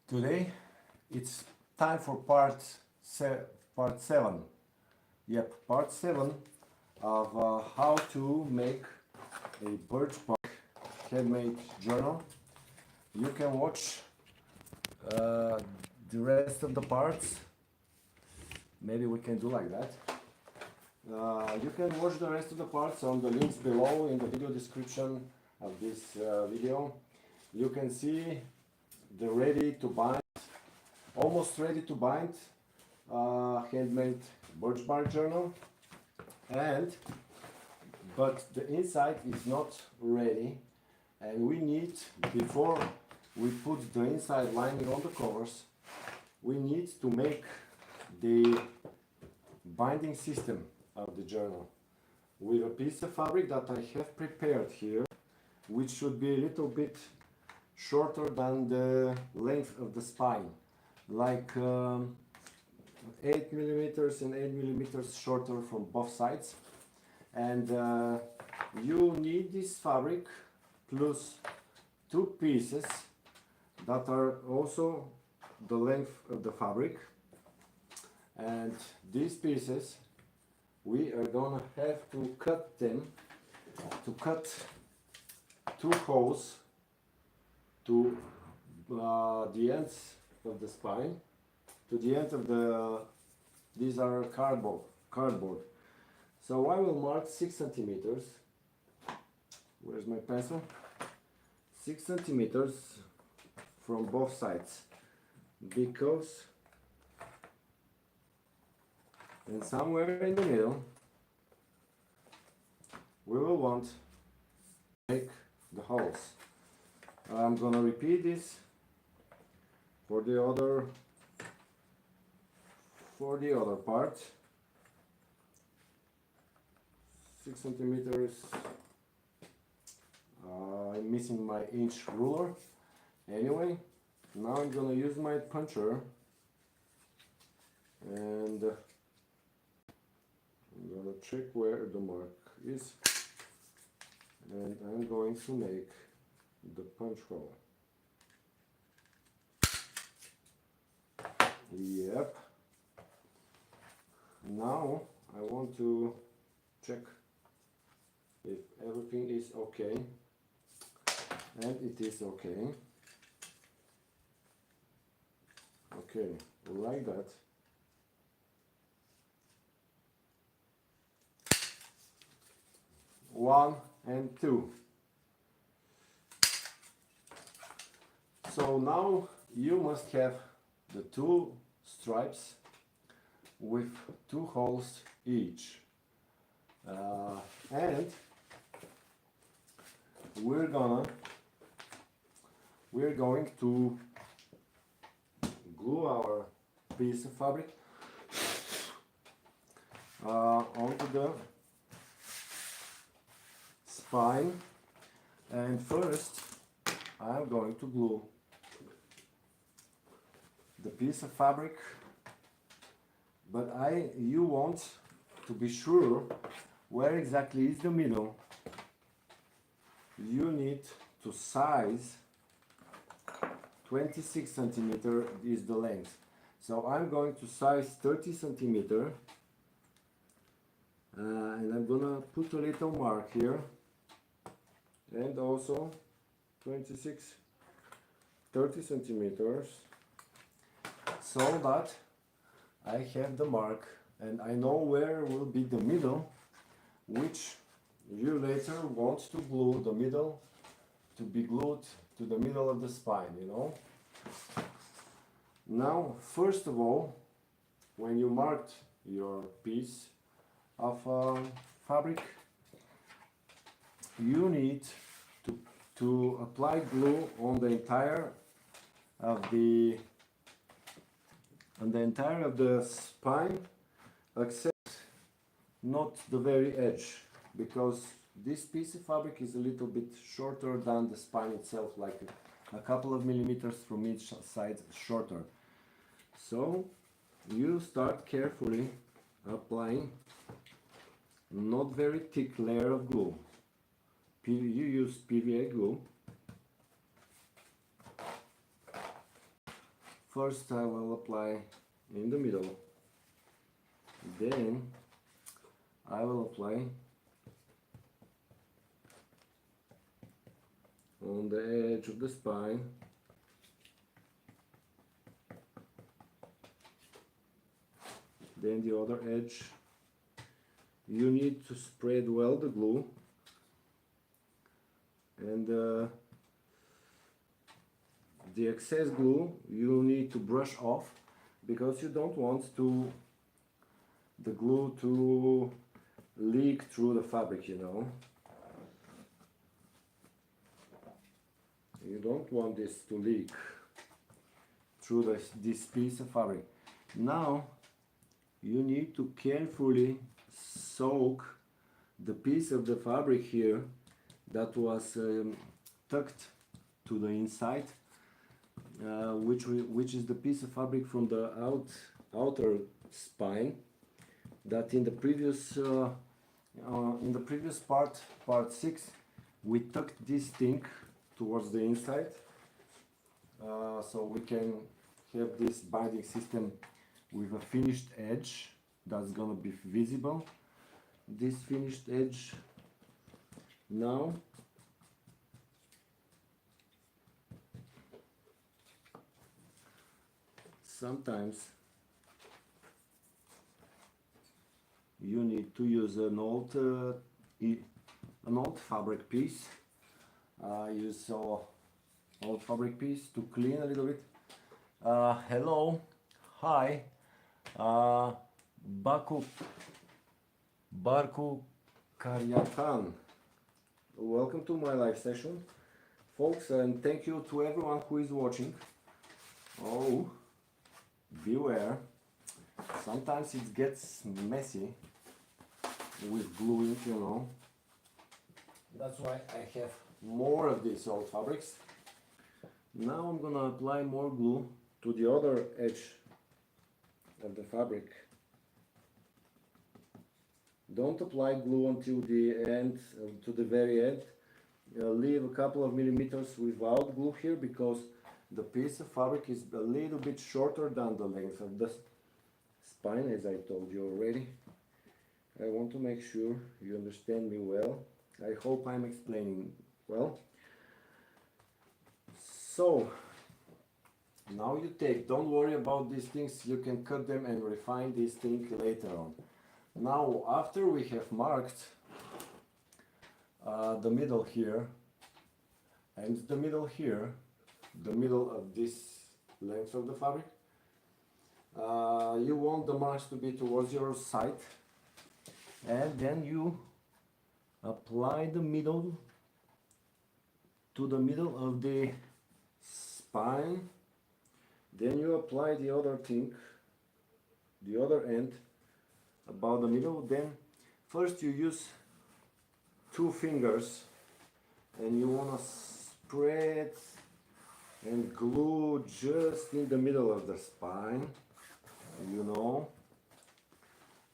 Today it's time for part 7. Yep, part 7 of how to make a birch bark handmade journal. You can watch the rest of the parts. Maybe we can do like that. You can watch the rest of the parts on the links below in the video description of this video. You can see the ready to bind, almost ready to bind handmade birch bark journal, but the inside is not ready, and we need, before we put the inside lining on the covers, we need to make the binding system of the journal with a piece of fabric that I have prepared here, which should be a little bit shorter than the length of the spine, like 8 millimeters and 8 millimeters shorter from both sides. And you need this fabric plus 2 pieces that are also the length of the fabric, and these pieces we are gonna have to cut them, to cut 2 holes to the ends of the spine, to the end of the, these are cardboard. So I will mark 6 centimeters. Where's my pencil? 6 centimeters from both sides, because, and somewhere in the middle we will want to make the holes. I'm gonna repeat this for the other part. 6 centimeters. I'm missing my inch ruler. Anyway, now I'm gonna use my puncher, and I'm gonna check where the mark is, and I'm going to make the punch hole. Yep. Now I want to check if everything is okay, and it is okay. Okay, like that. One and two. So now you must have the 2 stripes with 2 holes each, and we're going to glue our piece of fabric onto the spine, and first I'm going to glue the piece of fabric, but you want to be sure where exactly is the middle. You need to size 26 centimeter is the length, so I'm going to size 30 centimeter, and I'm gonna put a little mark here, and also 26, 30 centimeters, so that I have the mark and I know where will be the middle, which you later want to glue the middle to be glued to the middle of the spine, you know. Now, first of all, when you marked your piece of fabric, you need to apply glue on the entire of the spine, except not the very edge, because this piece of fabric is a little bit shorter than the spine itself, like a couple of millimeters from each side shorter. So you start carefully applying not very thick layer of glue. You use PVA glue, First I will apply in the middle, then I will apply on the edge of the spine, then the other edge. You need to spread well the glue, and the excess glue you need to brush off, because you don't want the glue to leak through the fabric, you know. You don't want this to leak through this piece of fabric. Now you need to carefully soak the piece of the fabric here that was tucked to the inside, which is the piece of fabric from the outer spine, that in the previous part 6, we tucked this thing towards the inside, so we can have this binding system with a finished edge that's gonna be visible. This finished edge now sometimes you need to use an old fabric piece. I use old fabric piece to clean a little bit. Hello, hi, Barku Karyatan. Welcome to my live session, folks, and thank you to everyone who is watching. Oh, beware, sometimes it gets messy with gluing, you know. That's why I have more of these old fabrics. Now I'm gonna apply more glue to the other edge of the fabric. Don't apply glue until the end, to the very end. Leave a couple of millimeters without glue here, because the piece of fabric is a little bit shorter than the length of the spine, as I told you already. I want to make sure you understand me well. I hope I'm explaining well. So now you take, don't worry about these things, you can cut them and refine these things later on. Now after we have marked the middle here and the middle here, the middle of this length of the fabric, you want the marks to be towards your side, and then you apply the middle to the middle of the spine. Then you apply the other thing, the other end, about the middle. Then first you use 2 fingers and you want to spread and glue just in the middle of the spine, you know.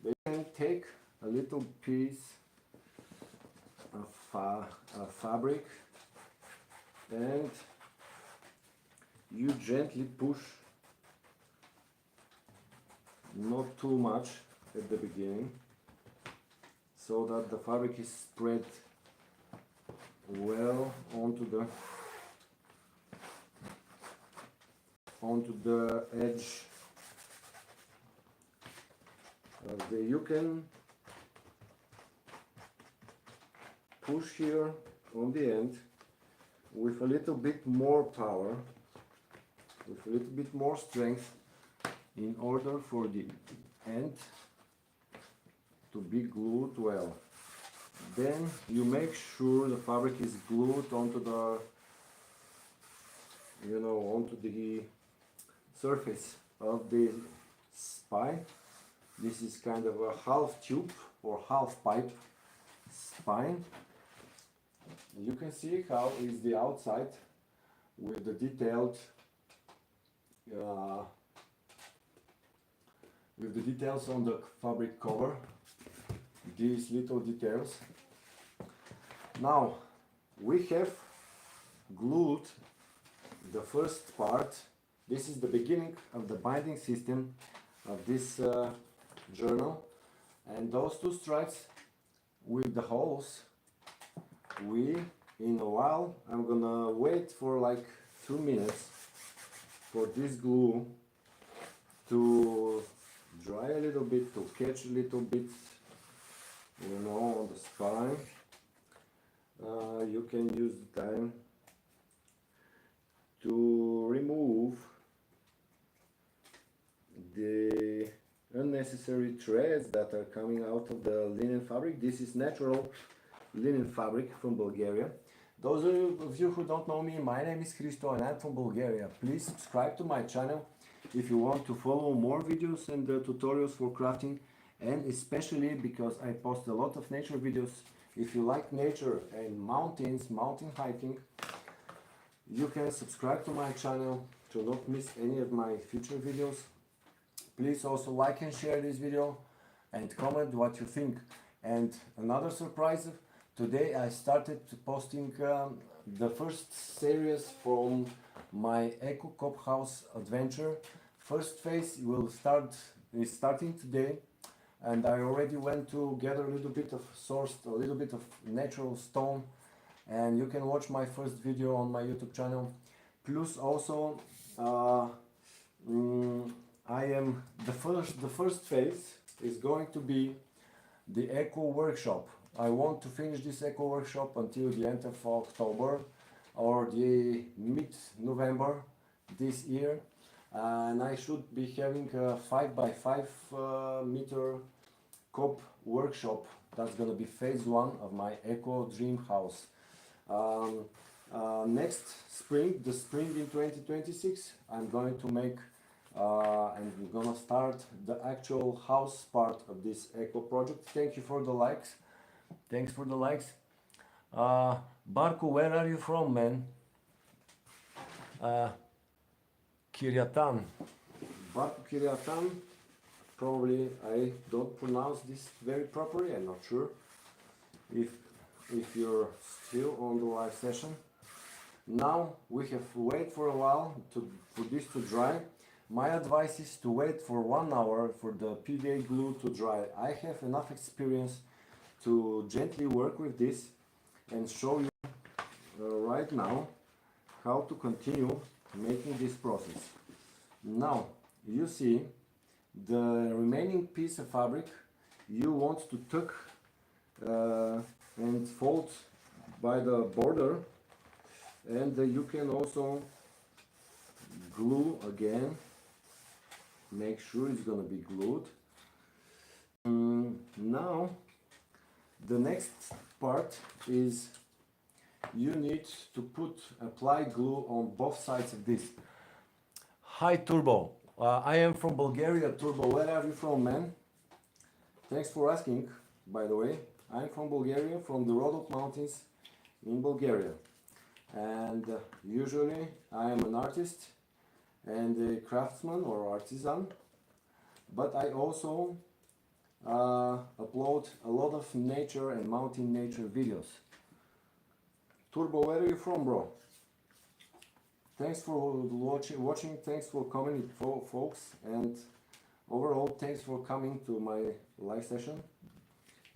Then you can take a little piece of fabric and you gently push, not too much at the beginning, so that the fabric is spread well onto the edge of the. You can push here on the end with a little bit more power, with a little bit more strength, in order for the end to be glued well. Then you make sure the fabric is glued onto the, you know, onto the surface of the spine. This is kind of a half tube or half pipe spine. You can see how is the outside with the detailed with the details on the fabric cover, these little details. Now we have glued the first part This is the beginning of the binding system of this journal, and those two stripes with the holes, in a while I'm gonna wait for like 2 minutes for this glue to dry a little bit, to catch a little bit, you know, on the spine. You can use the time to remove the unnecessary threads that are coming out of the linen fabric. This is natural linen fabric from Bulgaria. Those of you who don't know me, my name is Hristo and I'm from Bulgaria. Please subscribe to my channel if you want to follow more videos and tutorials for crafting, and especially because I post a lot of nature videos. If you like nature and mountains, mountain hiking, you can subscribe to my channel to not miss any of my future videos. Please also like and share this video and comment what you think. And another surprise, today I started posting the first series from my Eco Cob House adventure. First phase is starting today, and I already went to gather a little bit of a little bit of natural stone, and you can watch my first video on my YouTube channel. Plus also the first phase is going to be the eco workshop. I want to finish this eco workshop until the end of October or the mid-November this year, and I should be having a 5x5 meter cob workshop. That's gonna be phase 1 of my eco dream house. Next spring, the spring in 2026, I'm going to make and we're gonna start the actual house part of this eco project. Thank you for the likes. Thanks for the likes. Barku, where are you from, man? Kiryatan. Barku Kiryatan. Probably I don't pronounce this very properly. I'm not sure if you're still on the live session. Now we have to wait for a while for this to dry. My advice is to wait for 1 hour for the PVA glue to dry. I have enough experience to gently work with this and show you right now how to continue making this process. Now you see the remaining piece of fabric you want to tuck and fold by the border, and you can also glue again. Make sure it's gonna be glued. Now the next part is you need to apply glue on both sides of this. Hi Turbo, I am from Bulgaria. Turbo, where are you from, man? Thanks for asking, by the way. I'm from Bulgaria, from the Rhodope Mountains in Bulgaria, and usually I am an artist and a craftsman or artisan, but I also upload a lot of nature and mountain nature videos. Turbo, where are you from, bro? Thanks for watching, thanks for commenting, folks, and overall thanks for coming to my live session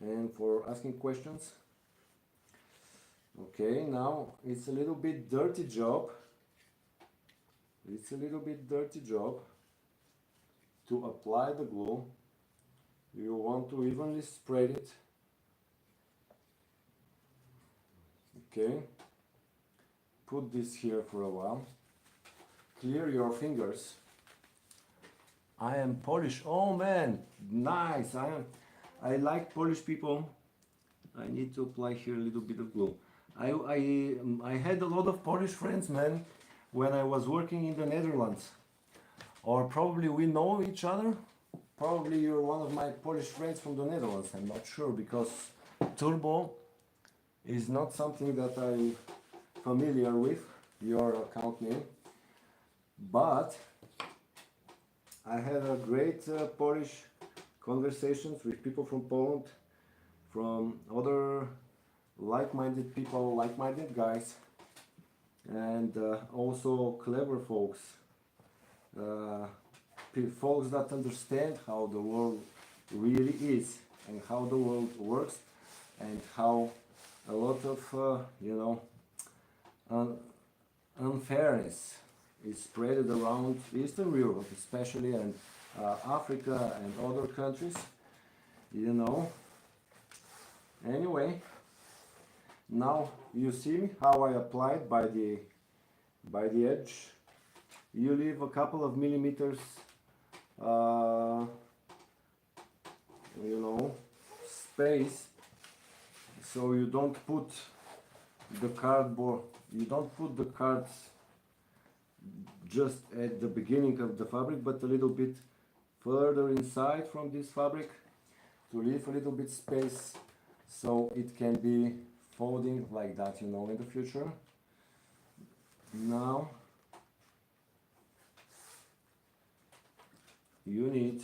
and for asking questions. Okay, now it's a little bit dirty job. It's a little bit dirty job to apply the glue. You want to evenly spread it. Okay, put this here for a while. Clear your fingers. I am Polish. Oh man, nice. I like Polish people. I need to apply here a little bit of glue. I had a lot of Polish friends, man, when I was working in the Netherlands. Or probably we know each other. Probably you're one of my Polish friends from the Netherlands. I'm not sure, because Turbo is not something that I'm familiar with, your account name. But I had a great Polish conversations with people from Poland, from other like-minded people, like-minded guys, and also clever folks folks that understand how the world really is and how the world works and how a lot of unfairness is spread around Eastern Europe, especially, and Africa and other countries, you know. Anyway, now you see how I applied by the edge. You leave a couple of millimeters, space, so you don't put the cardboard, you don't put the cards just at the beginning of the fabric, but a little bit further inside from this fabric to leave a little bit space so it can be folding like that, in the future. Now you need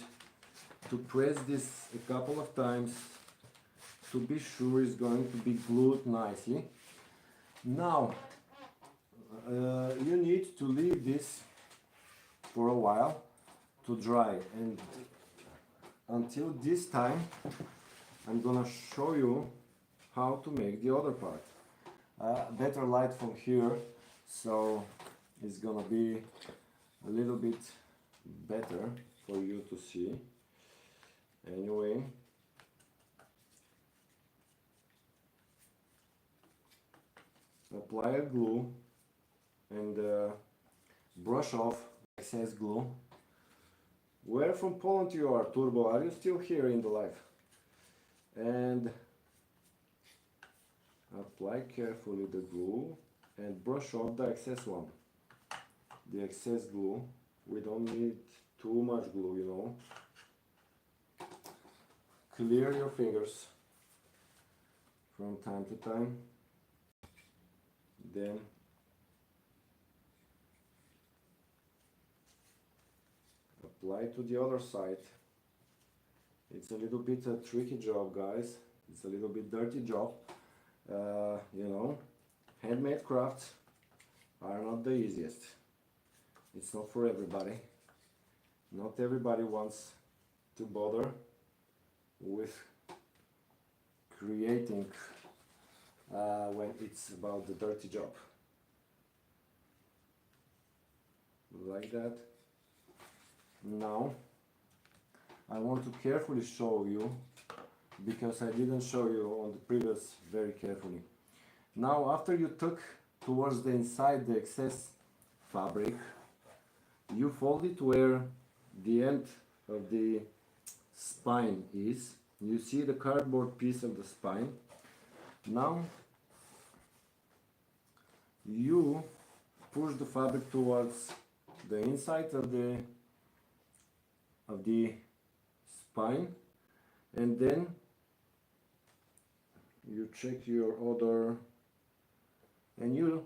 to press this a couple of times to be sure it's going to be glued nicely. Now you need to leave this for a while to dry, and until this time I'm gonna show you how to make the other part. Better light from here, so it's gonna be a little bit better for you to see. Anyway, apply a glue and brush off excess glue. Where from Poland you are, Turbo? Are you still here in the live? And apply carefully the glue and brush off the excess one. The excess glue. We don't need too much glue, Clear your fingers from time to time. Then apply to the other side. It's a little bit a tricky job, guys. It's a little bit dirty job. Handmade crafts are not the easiest. It's not for everybody. Not everybody wants to bother with creating when it's about the dirty job. Like that. Now I want to carefully show you, because I didn't show you on the previous very carefully. Now after you tuck towards the inside the excess fabric, you fold it where the end of the spine is. You see the cardboard piece of the spine. Now you push the fabric towards the inside of the spine, and then you check your other and you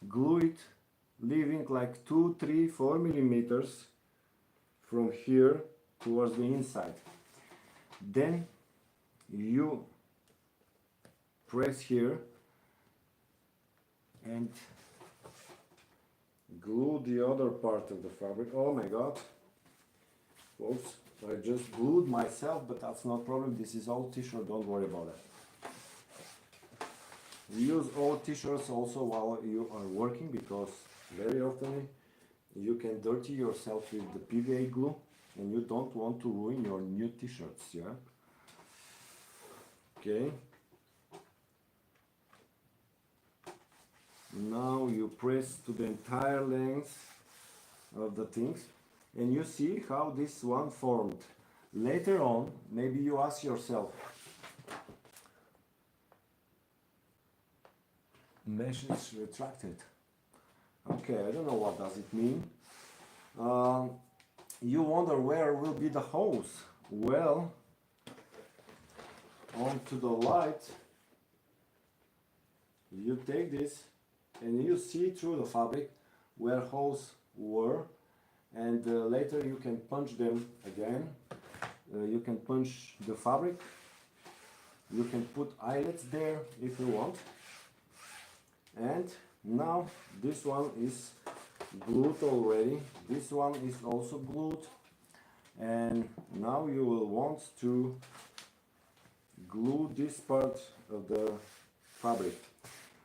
glue it, leaving like 2, 3, 4 millimeters from here towards the inside. Then you press here and glue the other part of the fabric. Oh my god, folks, I just glued myself, but that's not a problem. This is old t-shirt, don't worry about it. Use old t-shirts also while you are working, because very often you can dirty yourself with the PVA glue and you don't want to ruin your new t-shirts, yeah? Okay. Now you press to the entire length of the things, and you see how this one formed. Later on, maybe you ask yourself, mesh is retracted. Okay, I don't know what does it mean. You wonder where will be the holes. Well, onto the light, you take this and you see through the fabric where holes were, and later you can punch them again. You can punch the fabric, you can put eyelets there if you want. And now this one is glued already. This one is also glued, and now you will want to glue this part of the fabric.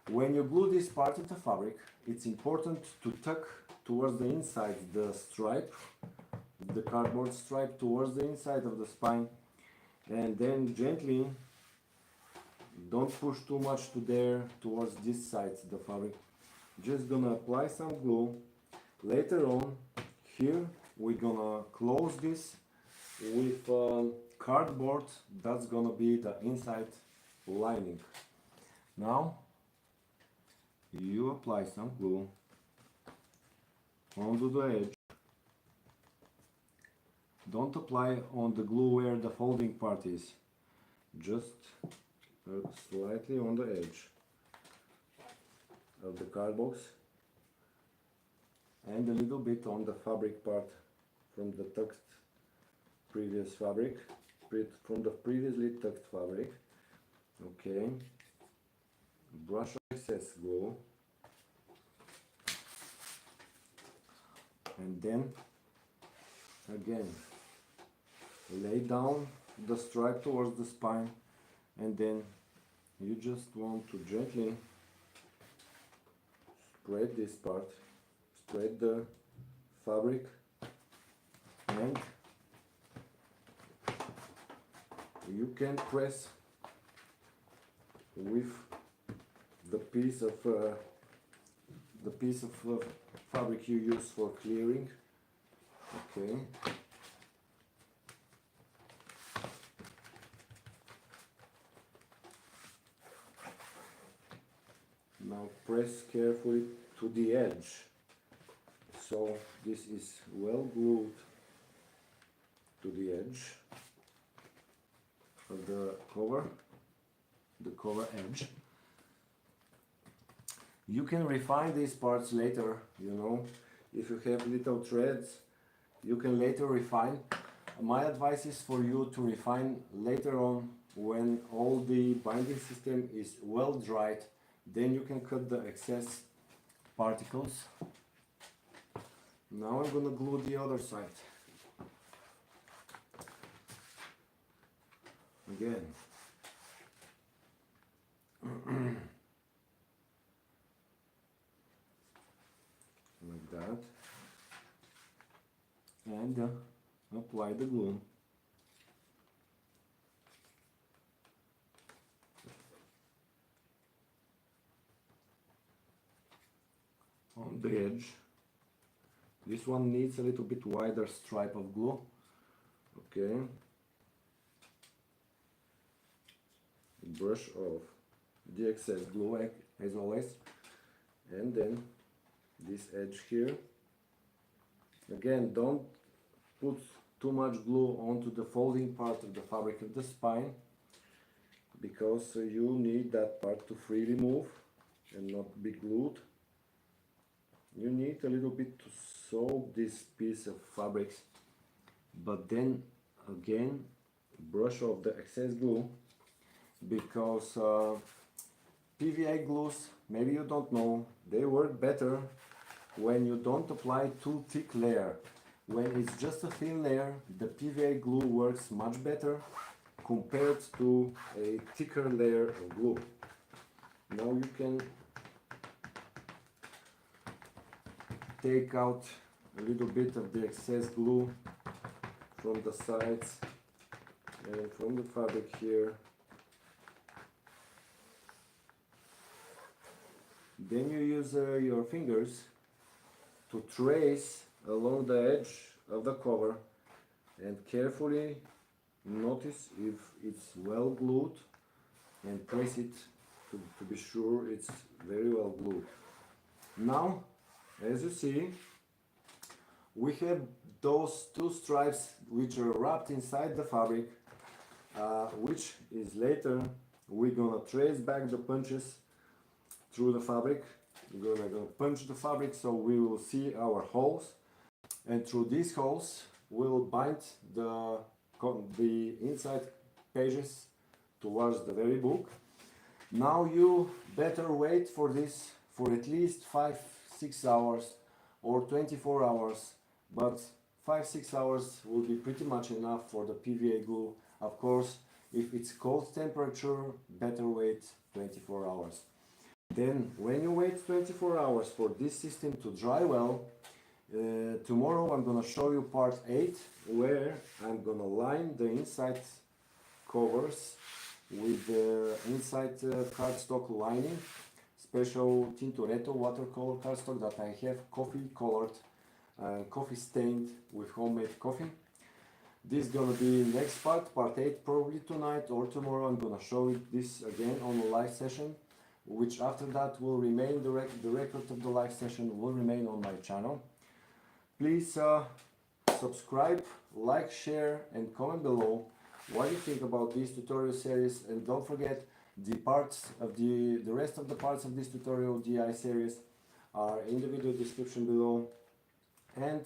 When you glue this part of the fabric, it's important to tuck towards the inside the stripe, the cardboard stripe towards the inside of the spine, and then gently, don't push too much to there towards this side of the fabric. Just gonna apply some glue. Later on, here we're gonna close this with cardboard. That's gonna be the inside lining. Now you apply some glue onto the edge. Don't apply on the glue where the folding part is, just slightly on the edge of the card box, and a little bit on the fabric part from the tucked previous fabric, from the previously tucked fabric. Okay, brush excess glue, and then again lay down the stripe towards the spine, and then you just want to gently spread this part, spread the fabric, and you can press with the piece of fabric you use for clearing. Okay. Now press carefully to the edge, so this is well glued to the edge of the cover edge. You can refine these parts later, you know, if you have little threads, you can later refine. My advice is for you to refine later on when all the binding system is well dried. Then you can cut the excess particles. Now I'm gonna glue the other side. Again. Like that. And apply the glue. On the edge. This one needs a little bit wider stripe of glue. Okay. Brush off the excess glue as always, and then this edge here. Again, don't put too much glue onto the folding part of the fabric of the spine, because you need that part to freely move and not be glued. You need a little bit to soak this piece of fabric, but then again brush off the excess glue, because PVA glues, maybe you don't know, they work better when you don't apply too thick layer. When it's just a thin layer, the PVA glue works much better compared to a thicker layer of glue. Now you can take out a little bit of the excess glue from the sides and from the fabric here. Then you use your fingers to trace along the edge of the cover and carefully notice if it's well glued, and press it to be sure it's very well glued. Now, as you see, we have those two stripes which are wrapped inside the fabric, which is later we're gonna trace back the punches through the fabric. We're gonna punch the fabric so we will see our holes, and through these holes we'll bind the inside pages towards the very book. Now you better wait for this for at least 5-6 hours or 24 hours, but 5-6 hours will be pretty much enough for the PVA glue. Of course, if it's cold temperature, better wait 24 hours. Then when you wait 24 hours for this system to dry well, tomorrow I'm gonna show you part 8, where I'm gonna line the inside covers with the inside cardstock lining, special Tintoretto watercolor cardstock that I have coffee colored and coffee stained with homemade coffee. This is gonna be next part 8, probably tonight or tomorrow. I'm gonna show you this again on a live session, which after that will remain, the record of the live session will remain on my channel. Please subscribe, like, share and comment below what you think about this tutorial series, and don't forget the parts of the rest of the parts of this tutorial DI series are in the video description below. And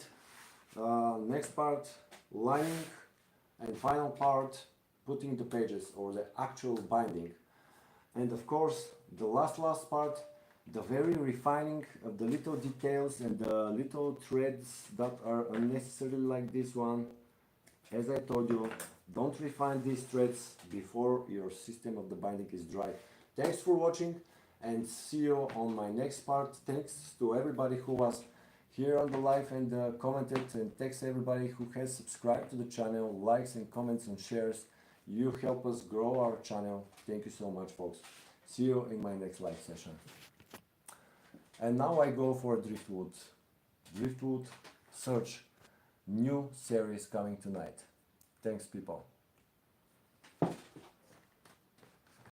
next part, lining, and final part, putting the pages or the actual binding. And of course the last part, the very refining of the little details and the little threads that are unnecessary, like this one. As I told you, don't refine these threads before your system of the binding is dry. Thanks for watching and see you on my next part. Thanks to everybody who was here on the live and commented, and thanks everybody who has subscribed to the channel, likes and comments and shares. You help us grow our channel. Thank you so much, folks. See you in my next live session. And now I go for driftwood. Driftwood search, new series coming tonight. Thanks, people.